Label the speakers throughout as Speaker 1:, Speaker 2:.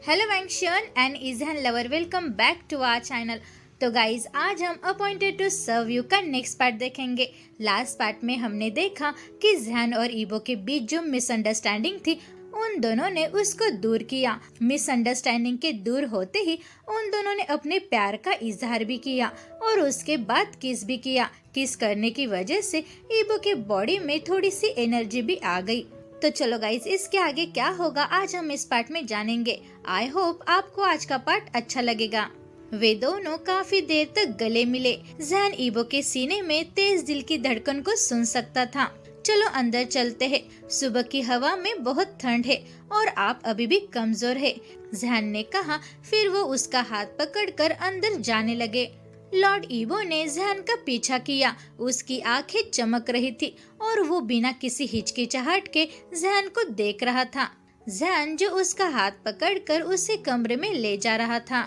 Speaker 1: Hello वेंक्शन and इजहन lover, welcome back to our channel. तो गाइज आज हम अपॉइंटेड टू सर्व यू का नेक्स्ट पार्ट देखेंगे। लास्ट पार्ट में हमने देखा कि जहन और ईबो के बीच जो मिसअंडरस्टैंडिंग थी उन दोनों ने उसको दूर किया। मिसअंडरस्टैंडिंग के दूर होते ही उन दोनों ने अपने प्यार का इजहार भी किया और उसके बाद किस भी किया। किस करने की वजह से ईबो के बॉडी में थोड़ी सी एनर्जी भी आ गई। तो चलो गाइस, इसके आगे क्या होगा आज हम इस पार्ट में जानेंगे। आई होप आपको आज का पार्ट अच्छा लगेगा। वे दोनों काफी देर तक गले मिले। जहन ईबो के सीने में तेज दिल की धड़कन को सुन सकता था। चलो अंदर चलते हैं। सुबह की हवा में बहुत ठंड है और आप अभी भी कमजोर है, जहन ने कहा। फिर वो उसका हाथ पकड़कर अंदर जाने लगे। लॉर्ड ईबो ने जहन का पीछा किया। उसकी आंखें चमक रही थी और वो बिना किसी हिचकिचाहट के जहन को देख रहा था। जहन जो उसका हाथ पकड़कर उसे कमरे में ले जा रहा था।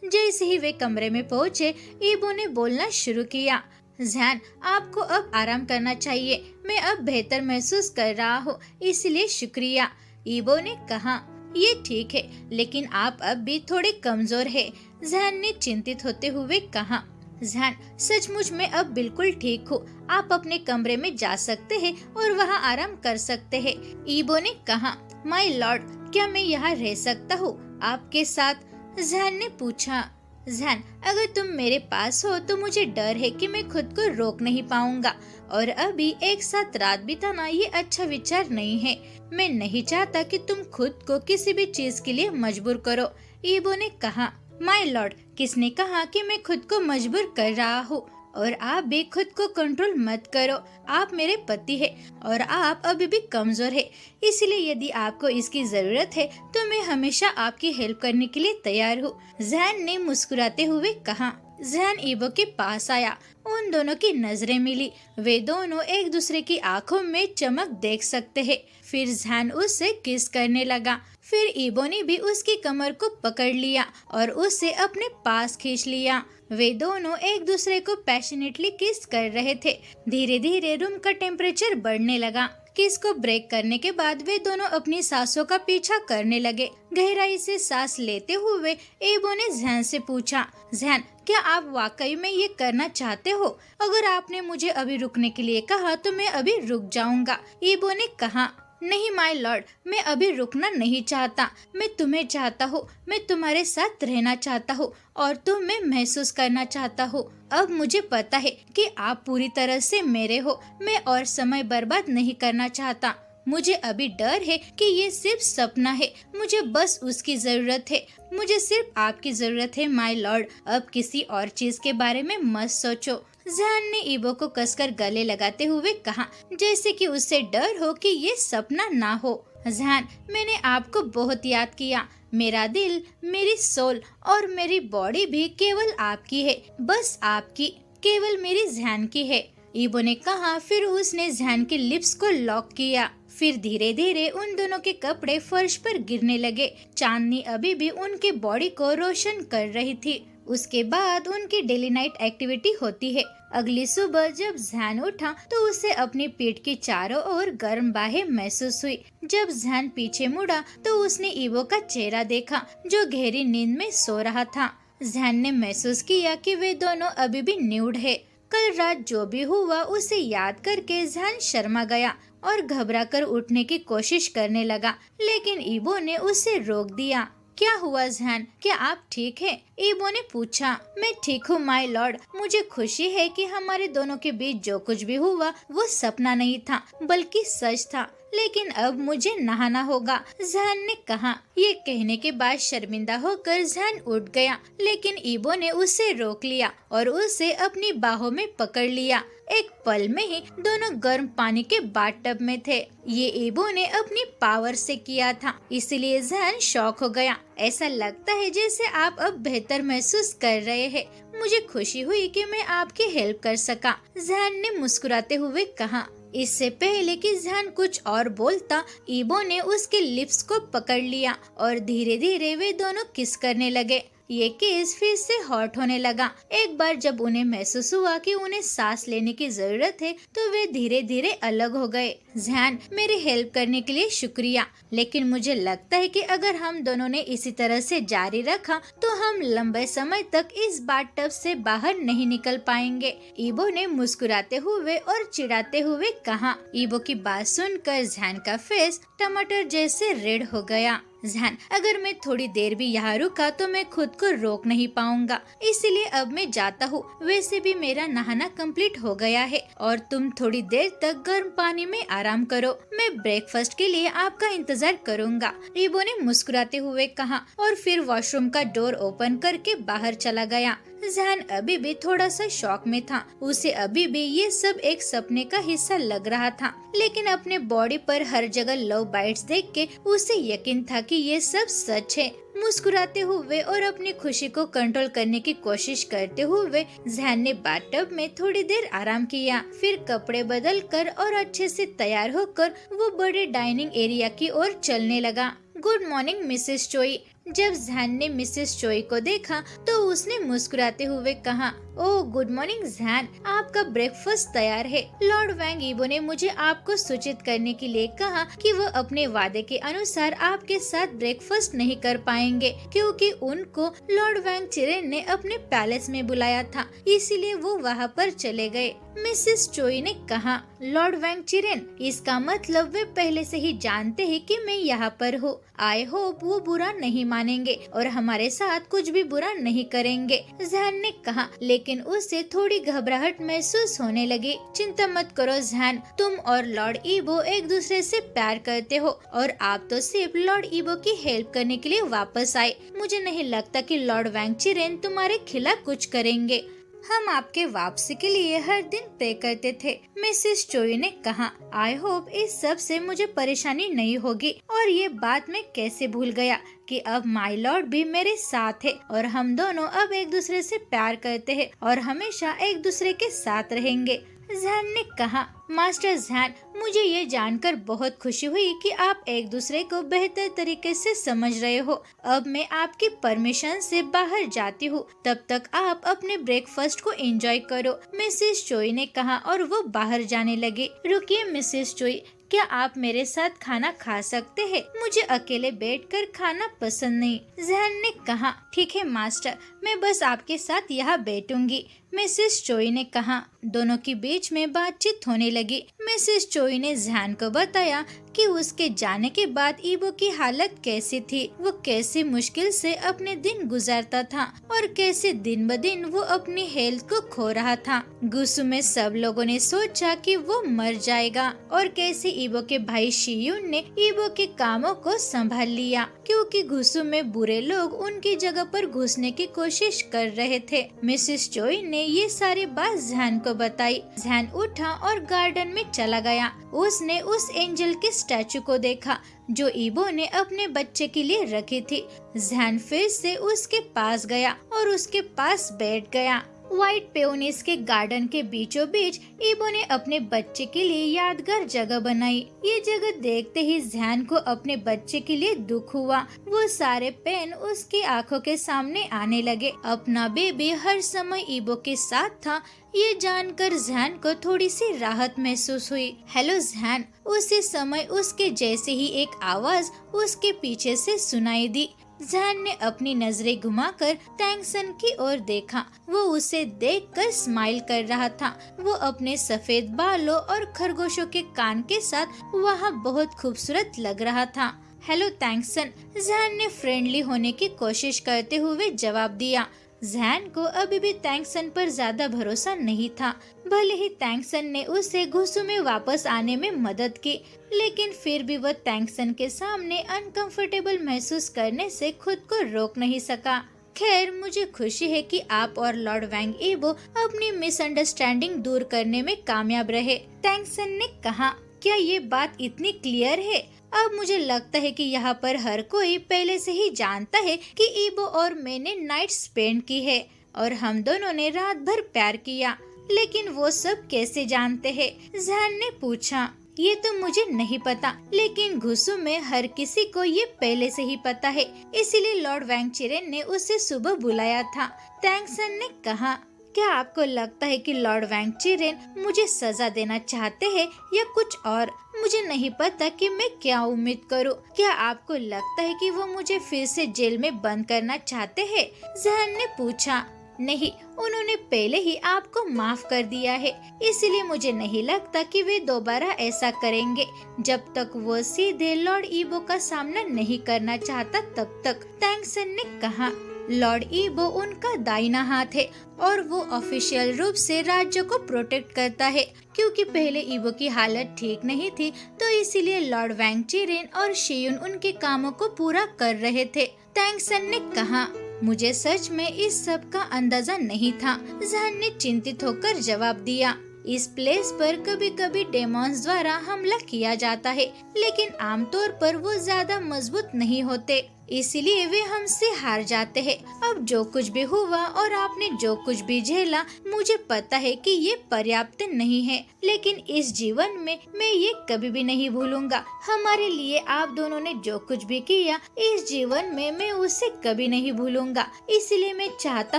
Speaker 1: जैसे ही वे कमरे में पहुंचे, ईबो ने बोलना शुरू किया। जहन, आपको अब आराम करना चाहिए। मैं अब बेहतर महसूस कर रहा हूँ, इसलिए शुक्रिया। ईबो ने कहा, ये ठीक है, लेकिन आप अब भी थोड़े कमजोर है, जहन ने चिंतित होते हुए कहा। जहन, सचमुच मैं अब बिल्कुल ठीक हूँ। आप अपने कमरे में जा सकते हैं और वहाँ आराम कर सकते हैं। ईबो ने कहा, माय लॉर्ड, क्या मैं यहाँ रह सकता हूँ आपके साथ? जहन ने पूछा। जहन, अगर तुम मेरे पास हो तो मुझे डर है कि मैं खुद को रोक नहीं पाऊंगा और अभी एक साथ रात बिताना ये अच्छा विचार नहीं है। मैं नहीं चाहता कि तुम खुद को किसी भी चीज के लिए मजबूर करो। ईबो ने कहा, माय लॉर्ड, किसने कहा कि मैं खुद को मजबूर कर रहा हूँ? और आप भी खुद को कंट्रोल मत करो। आप मेरे पति है और आप अभी भी कमजोर है, इसलिए यदि आपको इसकी जरूरत है तो मैं हमेशा आपकी हेल्प करने के लिए तैयार हूँ, जहन ने मुस्कुराते हुए कहा। जहन ईबो के पास आया। उन दोनों की नजरें मिली। वे दोनों एक दूसरे की आंखों में चमक देख सकते हैं। फिर जहन उससे किस करने लगा। फिर ईबो ने भी उसकी कमर को पकड़ लिया और उसे अपने पास खींच लिया। वे दोनों एक दूसरे को पैशनेटली किस कर रहे थे। धीरे धीरे रूम का टेम्परेचर बढ़ने लगा। किस को ब्रेक करने के बाद वे दोनों अपनी सांसों का पीछा करने लगे। गहराई से सांस लेते हुए ईबो ने जहन से पूछा, जहन, क्या आप वाकई में ये करना चाहते हो? अगर आपने मुझे अभी रुकने के लिए कहा तो मैं अभी रुक जाऊंगा। ईबो ने कहा, नहीं माय लॉर्ड, मैं अभी रुकना नहीं चाहता। मैं तुम्हें चाहता हूँ, मैं तुम्हारे साथ रहना चाहता हूँ और तुम्हें महसूस करना चाहता हूँ। अब मुझे पता है कि आप पूरी तरह से मेरे हो। मैं और समय बर्बाद नहीं करना चाहता। मुझे अभी डर है कि ये सिर्फ सपना है। मुझे बस उसकी जरूरत है। मुझे सिर्फ आपकी जरूरत है माय लॉर्ड। अब किसी और चीज के बारे में मत सोचो। जहन ने ईबो को कसकर गले लगाते हुए कहा, जैसे कि उससे डर हो कि ये सपना ना हो। जहन, मैंने आपको बहुत याद किया। मेरा दिल, मेरी सोल और मेरी बॉडी भी केवल आपकी है, बस आपकी, केवल मेरी जहन की है, ईबो ने कहा। फिर उसने जहन के लिप्स को लॉक किया। फिर धीरे धीरे उन दोनों के कपड़े फर्श पर गिरने लगे। चांदनी अभी भी उनके बॉडी को रोशन कर रही थी। उसके बाद उनकी डेली नाइट एक्टिविटी होती है। अगली सुबह जब जहन उठा तो उसे अपनी पीठ की चारों ओर गर्म बाहें महसूस हुई। जब जहन पीछे मुड़ा तो उसने ईबो का चेहरा देखा, जो गहरी नींद में सो रहा था। जहन ने महसूस किया कि वे दोनों अभी भी न्यूड है। कल रात जो भी हुआ उसे याद करके जहन शर्मा गया और घबराकर उठने की कोशिश करने लगा, लेकिन ईबो ने उसे रोक दिया। क्या हुआ जहन, क्या आप ठीक हैं? ईबो ने पूछा। मैं ठीक हूँ माय लॉर्ड। मुझे खुशी है कि हमारे दोनों के बीच जो कुछ भी हुआ वो सपना नहीं था, बल्कि सच था। लेकिन अब मुझे नहाना होगा, जहन ने कहा। ये कहने के बाद शर्मिंदा होकर जहन उठ गया, लेकिन ईबो ने उसे रोक लिया और उसे अपनी बाहों में पकड़ लिया। एक पल में ही दोनों गर्म पानी के बाथटब में थे। ये ईबो ने अपनी पावर से किया था, इसलिए जहन शॉक हो गया। ऐसा लगता है जैसे आप अब बेहतर महसूस कर रहे हैं। मुझे खुशी हुई कि मैं आपकी हेल्प कर सका, जहन ने मुस्कुराते हुए कहा। इससे पहले कि जहन कुछ और बोलता, ईबो ने उसके लिप्स को पकड़ लिया और धीरे धीरे वे दोनों किस करने लगे। ये किस फिर से हॉट होने लगा। एक बार जब उन्हें महसूस हुआ कि उन्हें सांस लेने की जरूरत है तो वे धीरे धीरे अलग हो गए। जैन, मेरी हेल्प करने के लिए शुक्रिया, लेकिन मुझे लगता है कि अगर हम दोनों ने इसी तरह से जारी रखा तो हम लंबे समय तक इस बाथटब से बाहर नहीं निकल पाएंगे। ईबो ने मुस्कुराते हुए और चिढ़ाते हुए कहा। ईबो की बात सुनकर जैन का फेस टमाटर जैसे रेड हो गया। जैन, अगर मैं थोड़ी देर भी यहाँ रुका तो मैं खुद को रोक नहीं पाऊंगा, इसलिए अब मैं जाता हूँ। वैसे भी मेरा नहाना कंप्लीट हो गया है और तुम थोड़ी देर तक गर्म पानी में आराम करो। मैं ब्रेकफास्ट के लिए आपका इंतजार करूंगा, ईबो ने मुस्कुराते हुए कहा और फिर वॉशरूम का डोर ओपन करके बाहर चला गया। जैन अभी भी थोड़ा सा शॉक में था। उसे अभी भी ये सब एक सपने का हिस्सा लग रहा था, लेकिन अपने बॉडी पर हर जगह लव बाइट्स देख के उसे यकीन था कि ये सब सच है। मुस्कुराते हुए और अपनी खुशी को कंट्रोल करने की कोशिश करते हुए जैन ने बाथटब में थोड़ी देर आराम किया। फिर कपड़े बदल कर और अच्छे से तैयार होकर वो बड़े डाइनिंग एरिया की ओर चलने लगा। गुड मॉर्निंग मिसेस चोई। जब जैन ने मिसेस चोई को देखा तो उसने मुस्कुराते हुए कहा, ओह गुड मॉर्निंग जैन, आपका ब्रेकफास्ट तैयार है। लॉर्ड वैंग ईबो ने मुझे आपको सूचित करने के लिए कहा कि वो अपने वादे के अनुसार आपके साथ ब्रेकफास्ट नहीं कर पाएंगे, क्योंकि उनको लॉर्ड वैंग चिरेन ने अपने पैलेस में बुलाया था, इसीलिए वो वहाँ पर चले गए। मिसेस चोई ने कहा, लॉर्ड वैंग चिरेन, इसका मतलब वे पहले से ही जानते हैं कि मैं यहाँ पर हूँ। आई होप वो बुरा नहीं मानेंगे और हमारे साथ कुछ भी बुरा नहीं करेंगे, जैन ने कहा, लेकिन उसे थोड़ी घबराहट महसूस होने लगी। चिंता मत करो जैन, तुम और लॉर्ड ईबो एक दूसरे से प्यार करते हो और आप तो सिर्फ लॉर्ड ईबो की हेल्प करने के लिए वापस आए। मुझे नहीं लगता कि लॉर्ड वैंग चिरेन तुम्हारे खिलाफ कुछ करेंगे। हम आपके वापसी के लिए हर दिन प्रे करते थे, मिसेस चोई ने कहा। आई होप इस सब से मुझे परेशानी नहीं होगी। और ये बात मैं कैसे भूल गया कि अब माय लॉर्ड भी मेरे साथ है और हम दोनों अब एक दूसरे से प्यार करते हैं और हमेशा एक दूसरे के साथ रहेंगे, जैन ने कहा। मास्टर जैन, मुझे ये जानकर बहुत खुशी हुई कि आप एक दूसरे को बेहतर तरीके से समझ रहे हो। अब मैं आपकी परमिशन से बाहर जाती हूँ, तब तक आप अपने ब्रेकफास्ट को एंजॉय करो, मिसेस चोई ने कहा और वो बाहर जाने लगी। रुकिए मिसेस चोई, क्या आप मेरे साथ खाना खा सकते हैं? मुझे अकेले बैठकर खाना पसंद नहीं, जैन ने कहा। ठीक है मास्टर, मैं बस आपके साथ यहाँ बैठूंगी, मिसेस चोई ने कहा। दोनों के बीच में बातचीत होने लगी। मिसेस चोई ने जैन को बताया कि उसके जाने के बाद ईबो की हालत कैसी थी, वो कैसे मुश्किल से अपने दिन गुजारता था और कैसे दिन ब दिन वो अपनी हेल्थ को खो रहा था। गुस्सू में सब लोगों ने सोचा कि वो मर जाएगा और कैसे ईबो के भाई शियुन ने ईबो के कामों को संभाल लिया, क्योंकि गुस्सू में बुरे लोग उनकी जगह पर घुसने की कोशिश कर रहे थे। मिसेस चोई ने ये सारी बात जैन को बताई। जैन उठा और गार्डन में चला गया। उसने उस एंजल के स्टैचू को देखा जो ईबो ने अपने बच्चे के लिए रखी थी। जैन फिर से उसके पास गया और उसके पास बैठ गया। व्हाइट पेओनिस के गार्डन के बीचों बीच ईबो ने अपने बच्चे के लिए यादगार जगह बनाई। ये जगह देखते ही जैन को अपने बच्चे के लिए दुख हुआ। वो सारे पेन उसकी आंखों के सामने आने लगे। अपना बेबी हर समय ईबो के साथ था, ये जानकर जैन को थोड़ी सी राहत महसूस हुई। हेलो जैन, उसी समय उसके जैसे ही एक आवाज उसके पीछे से सुनाई दी। जैन ने अपनी नजरें घुमाकर टैंगसन की ओर देखा। वो उसे देखकर स्माइल कर रहा था। वो अपने सफेद बालों और खरगोशों के कान के साथ वहाँ बहुत खूबसूरत लग रहा था। हेलो टैंगसन, जैन ने फ्रेंडली होने की कोशिश करते हुए जवाब दिया। जैन को अभी भी टैंगसन पर ज्यादा भरोसा नहीं था। भले ही टैंगसन ने उसे गुस्सू में वापस आने में मदद की, लेकिन फिर भी वह टैंगसन के सामने अनकंफर्टेबल महसूस करने से खुद को रोक नहीं सका। खैर, मुझे खुशी है कि आप और लॉर्ड वैंग ईबो अपनी मिसअंडरस्टैंडिंग दूर करने में कामयाब रहे, टैंगसन ने कहा। क्या ये बात इतनी क्लियर है? अब मुझे लगता है कि यहाँ पर हर कोई पहले से ही जानता है कि ईबो और मैंने नाइट स्पेंड की है और हम दोनों ने रात भर प्यार किया। लेकिन वो सब कैसे जानते हैं? जैन ने पूछा। ये तो मुझे नहीं पता, लेकिन घुसू में हर किसी को ये पहले से ही पता है, इसीलिए लॉर्ड वैंग चिरेन ने उसे सुबह बुलाया था, टैंगसन ने कहा। क्या आपको लगता है कि लॉर्ड वैंग चिरेन मुझे सजा देना चाहते हैं या कुछ और? मुझे नहीं पता कि मैं क्या उम्मीद करूं। क्या आपको लगता है कि वो मुझे फिर से जेल में बंद करना चाहते हैं? जहन ने पूछा। नहीं, उन्होंने पहले ही आपको माफ कर दिया है, इसलिए मुझे नहीं लगता कि वे दोबारा ऐसा करेंगे। जब तक वो सीधे लॉर्ड ईबो का सामना नहीं करना चाहता तब तक, तैंग सन ने कहा। लॉर्ड ईबो उनका दाहिना हाथ है और वो ऑफिशियल रूप से राज्य को प्रोटेक्ट करता है। क्योंकि पहले ईबो की हालत ठीक नहीं थी, तो इसीलिए लॉर्ड वैंग चिरेन और शियुन उनके कामों को पूरा कर रहे थे। तैंग सन ने कहा। मुझे सच में इस सब का अंदाजा नहीं था, जहन ने चिंतित होकर जवाब दिया। इस प्लेस पर कभी कभी डेमॉन्स द्वारा हमला किया जाता है, लेकिन आमतौर पर वो ज्यादा मजबूत नहीं होते, इसलिए वे हमसे हार जाते हैं। अब जो कुछ भी हुआ और आपने जो कुछ भी झेला, मुझे पता है कि ये पर्याप्त नहीं है, लेकिन इस जीवन में मैं ये कभी भी नहीं भूलूंगा। हमारे लिए आप दोनों ने जो कुछ भी किया इस जीवन में, मैं उसे कभी नहीं भूलूंगा। इसलिए मैं चाहता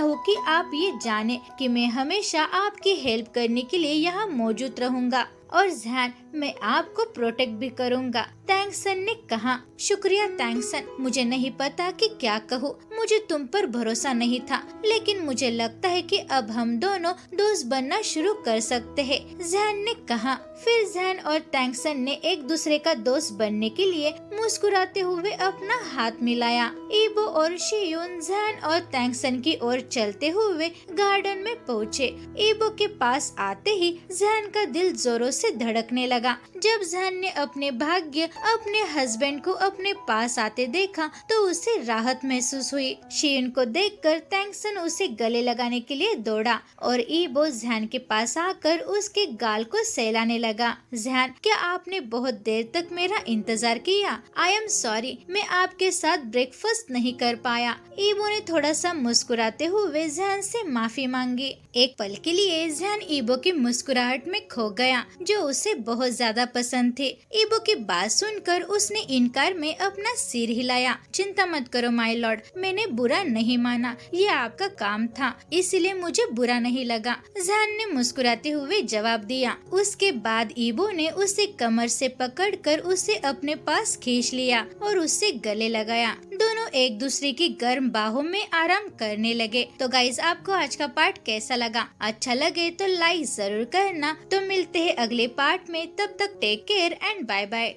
Speaker 1: हूँ कि आप ये जाने कि मैं हमेशा आपकी हेल्प करने के लिए यहाँ मौजूद रहूंगा और ध्यान मैं आपको प्रोटेक्ट भी करूंगा। तैंग सन ने कहा। शुक्रिया तैंग सन, मुझे नहीं पता कि क्या कहूँ। मुझे तुम पर भरोसा नहीं था, लेकिन मुझे लगता है कि अब हम दोनों दोस्त बनना शुरू कर सकते हैं, जैन ने कहा। फिर जैन और तैंग सन ने एक दूसरे का दोस्त बनने के लिए मुस्कुराते हुए अपना हाथ मिलाया। ईबो और शियुन जैन और तैंग सन की ओर चलते हुए गार्डन में पहुँचे। ईबो के पास आते ही जैन का दिल जोरों से धड़कने लगा। जब जैन ने अपने भाग्य अपने हस्बैंड को अपने पास आते देखा तो उसे राहत महसूस हुई। शियुन को देखकर तैंग सन उसे गले लगाने के लिए दौड़ा और ईबो जैन के पास आकर उसके गाल को सहलाने लगा। जैन, क्या आपने बहुत देर तक मेरा इंतजार किया? आई एम सॉरी, मैं आपके साथ ब्रेकफास्ट नहीं कर पाया। ईबो ने थोड़ा सा मुस्कुराते हुए जैन से माफी मांगी। एक पल के लिए जैन ईबो की मुस्कुराहट में खो गया, जो उसे बहुत ज्यादा पसंद थी। ईबो की बात सुनकर उसने इनकार में अपना सिर हिलाया। चिंता मत करो माय लॉर्ड, मैंने बुरा नहीं माना, ये आपका काम था, इसलिए मुझे बुरा नहीं लगा, जैन ने मुस्कुराते हुए जवाब दिया। उसके बाद ईबो ने उसे कमर से पकड़कर उसे अपने पास खींच लिया और उससे गले लगाया। दोनों एक दूसरे की गर्म बाहों में आराम करने लगे। तो गाइज, आपको आज का पार्ट कैसा लगा? अच्छा लगे तो लाइक जरूर करना। तो मिलते हैं अगले पार्ट में, तब तक take care and bye bye.